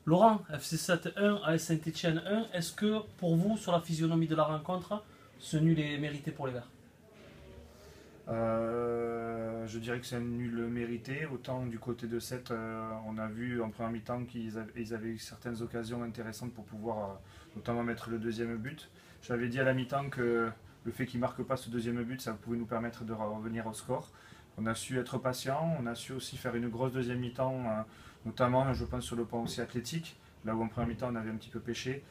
Laurent, FC7 1, AS Saint-Etienne 1, est-ce que pour vous, sur la physionomie de la rencontre, ce nul est mérité pour les Verts? Je dirais que c'est un nul mérité. Autant du côté de 7, on a vu en première mi-temps qu'ils avaient eu certaines occasions intéressantes pour pouvoir notamment mettre le deuxième but. J'avais dit à la mi-temps que le fait qu'ils ne marquent pas ce deuxième but, ça pouvait nous permettre de revenir au score. On a su être patient, on a su aussi faire une grosse deuxième mi-temps, notamment je pense sur le point aussi athlétique, là où en première mi-temps on avait un petit peu pêché.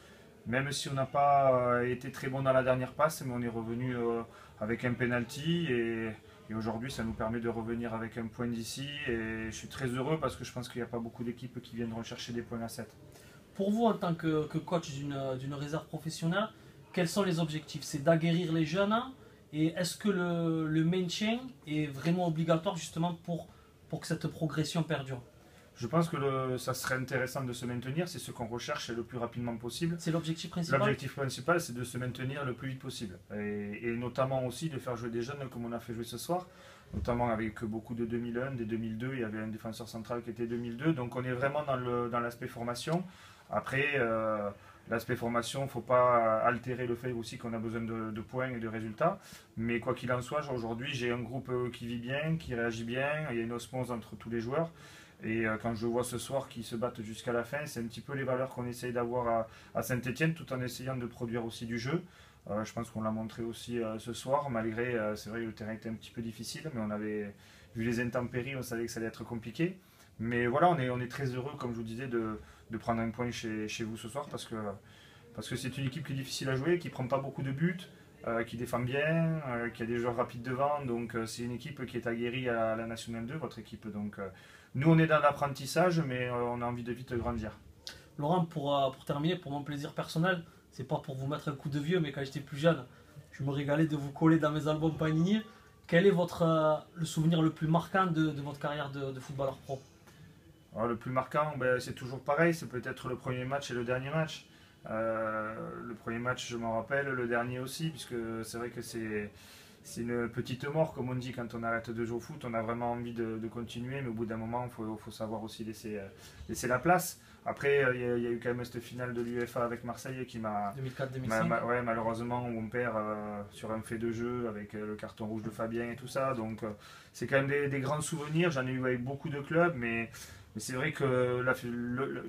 Même si on n'a pas été très bon dans la dernière passe, mais on est revenu avec un penalty et aujourd'hui ça nous permet de revenir avec un point d'ici et je suis très heureux parce que je pense qu'il n'y a pas beaucoup d'équipes qui viendront chercher des points à 7. Pour vous, en tant que coach d'une réserve professionnelle, quels sont les objectifs? C'est d'aguerrir les jeunes et est-ce que le maintien est vraiment obligatoire justement pour que cette progression perdure? Je pense que ça serait intéressant de se maintenir, c'est ce qu'on recherche le plus rapidement possible. C'est l'objectif principal? L'objectif principal, c'est de se maintenir le plus vite possible. Et notamment aussi de faire jouer des jeunes comme on a fait jouer ce soir, notamment avec beaucoup de 2001, des 2002, il y avait un défenseur central qui était 2002. Donc on est vraiment dans l'aspect formation. Après, l'aspect formation, il ne faut pas altérer le fait aussi qu'on a besoin de points et de résultats. Mais quoi qu'il en soit, aujourd'hui, j'ai un groupe qui vit bien, qui réagit bien, il y a une osmose entre tous les joueurs. Et quand je vois ce soir qu'ils se battent jusqu'à la fin, c'est un petit peu les valeurs qu'on essaye d'avoir à Saint-Etienne, tout en essayant de produire aussi du jeu. Je pense qu'on l'a montré aussi ce soir, malgré, c'est vrai que le terrain était un petit peu difficile, mais on avait vu les intempéries, on savait que ça allait être compliqué. Mais voilà, on est très heureux, comme je vous disais, de prendre un point chez vous ce soir, parce que c'est une équipe qui est difficile à jouer, qui ne prend pas beaucoup de buts, qui défend bien, qui a des joueurs rapides devant. Donc c'est une équipe qui est aguerrie à la Nationale 2, votre équipe. Donc nous, on est dans l'apprentissage, mais on a envie de vite grandir. Laurent, pour terminer, pour mon plaisir personnel, c'est pas pour vous mettre un coup de vieux, mais quand j'étais plus jeune, je me régalais de vous coller dans mes albums Panini. Quel est le souvenir le plus marquant de votre carrière de footballeur pro? Alors, le plus marquant, ben, c'est toujours pareil, c'est peut-être le premier match et le dernier match. Le premier match, je m'en rappelle, le dernier aussi, puisque c'est vrai que c'est une petite mort, comme on dit, quand on arrête de jouer au foot. On a vraiment envie de continuer, mais au bout d'un moment, il faut savoir aussi laisser la place. Après, il y a eu quand même cette finale de l'UEFA avec Marseille qui m'a. 2004-2005. Ouais, malheureusement, où on perd sur un fait de jeu avec le carton rouge de Fabien et tout ça. Donc, c'est quand même des grands souvenirs. J'en ai eu avec beaucoup de clubs, mais c'est vrai que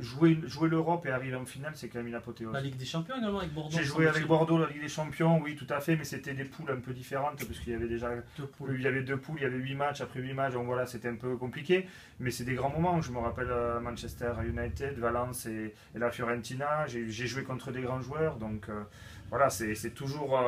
jouer l'Europe et arriver en finale, c'est quand même une apothéose. La Ligue des Champions également avec Bordeaux. J'ai joué avec Bordeaux la Ligue des Champions, oui, tout à fait, mais c'était des poules un peu différentes, parce qu'il y avait déjà Deux poules. il y avait deux poules, il y avait 8 matchs, après 8 matchs, donc voilà, c'était un peu compliqué, mais c'est des grands moments. Je me rappelle Manchester United, Valence et la Fiorentina, j'ai joué contre des grands joueurs, donc voilà, c'est toujours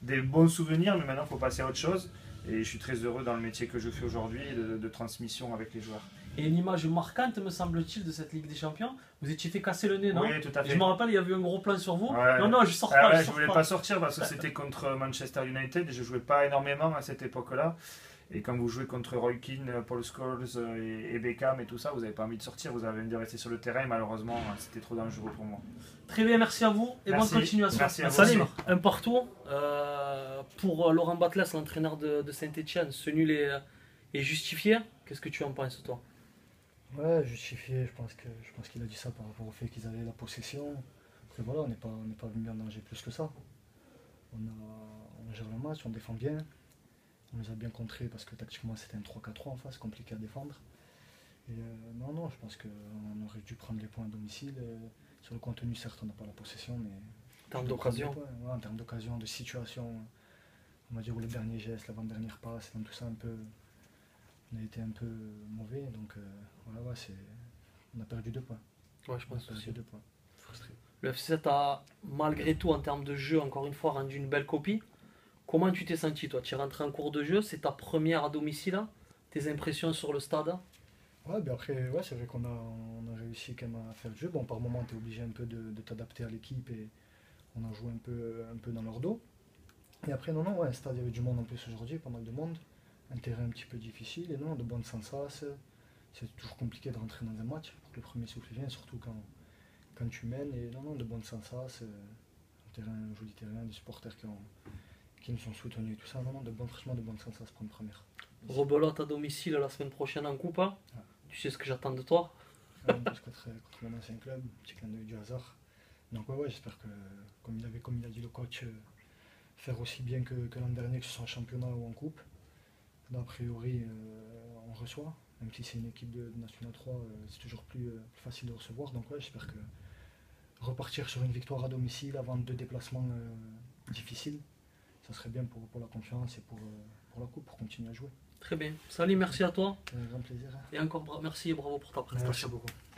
des bons souvenirs, mais maintenant il faut passer à autre chose, et je suis très heureux dans le métier que je fais aujourd'hui, de transmission avec les joueurs. Et une image marquante, me semble-t-il, de cette Ligue des Champions, vous étiez fait casser le nez, non? Oui, tout à Et fait. je me rappelle, il y avait eu un gros plan sur vous. Ouais. Non, non, je sors Ah pas, ouais, je je sors voulais pas. pas sortir parce que c'était contre Manchester United et je jouais pas énormément à cette époque-là. Et quand vous jouez contre Roy Keane, Paul Scholes et Beckham et tout ça, vous n'avez pas envie de sortir, vous avez envie de rester sur le terrain. Malheureusement, c'était trop dangereux pour moi. Très bien, merci à vous et Merci. bonne continuation. Merci à vous Salim, aussi. un partout pour Laurent Batles, l'entraîneur de Saint-Etienne. Ce nul est justifié. Qu'est-ce que tu en penses, toi? Ouais, justifié, je pense qu'il a dit ça par rapport au fait qu'ils avaient la possession. Après voilà, on n'est pas venu en danger plus que ça. On gère le match, on défend bien. On les a bien contrés parce que tactiquement c'était un 3-4-3 en face, compliqué à défendre. Et non, je pense qu'on aurait dû prendre les points à domicile. Sur le contenu, certes, on n'a pas la possession, mais En termes d'occasion. ouais, en termes d'occasion, de situation, on va dire où le dernier geste, l'avant-dernière passe, dans tout ça un peu, on a été un peu mauvais. Donc voilà, ouais, on a perdu 2 points. Ouais, je On a pense perdu aussi. 2 points. Frustré. Le F7 a, malgré tout, en termes de jeu, encore une fois, rendu une belle copie. Comment tu t'es senti, toi? Tu es rentré en cours de jeu, c'est ta première à domicile, hein? Tes impressions sur le stade? Ouais, ben après, ouais, c'est vrai qu'on a réussi quand même à faire le jeu. Bon, par moment, tu es obligé un peu de t'adapter à l'équipe et on a joué un peu dans leur dos. Et après, non, ouais, un stade, il y avait du monde en plus aujourd'hui, pas mal de monde. Un terrain un petit peu difficile et non, de bonnes sensations. C'est toujours compliqué de rentrer dans un match pour que le premier souffle vienne, surtout quand tu mènes. Et non, de bonnes sensations. Un joli terrain, des supporters qui nous sont soutenus et tout ça. Non, franchement, de bonnes sensations pour une première. Rebelote à domicile la semaine prochaine en coupe, hein? Ouais. Tu sais ce que j'attends de toi? En plus contre mon ancien club, petit clin d'œil du hasard. Donc ouais, j'espère que, comme il a dit le coach, faire aussi bien que l'an dernier, que ce soit en championnat ou en coupe. Là, a priori, on reçoit, même si c'est une équipe de National 3, c'est toujours plus facile de recevoir. Donc ouais, j'espère que repartir sur une victoire à domicile avant 2 déplacements difficiles, ça serait bien pour la confiance et pour la coupe, pour continuer à jouer. Très bien. Salut, merci à toi. C'est un grand plaisir. Et encore merci et bravo pour ta prestation. Merci beaucoup.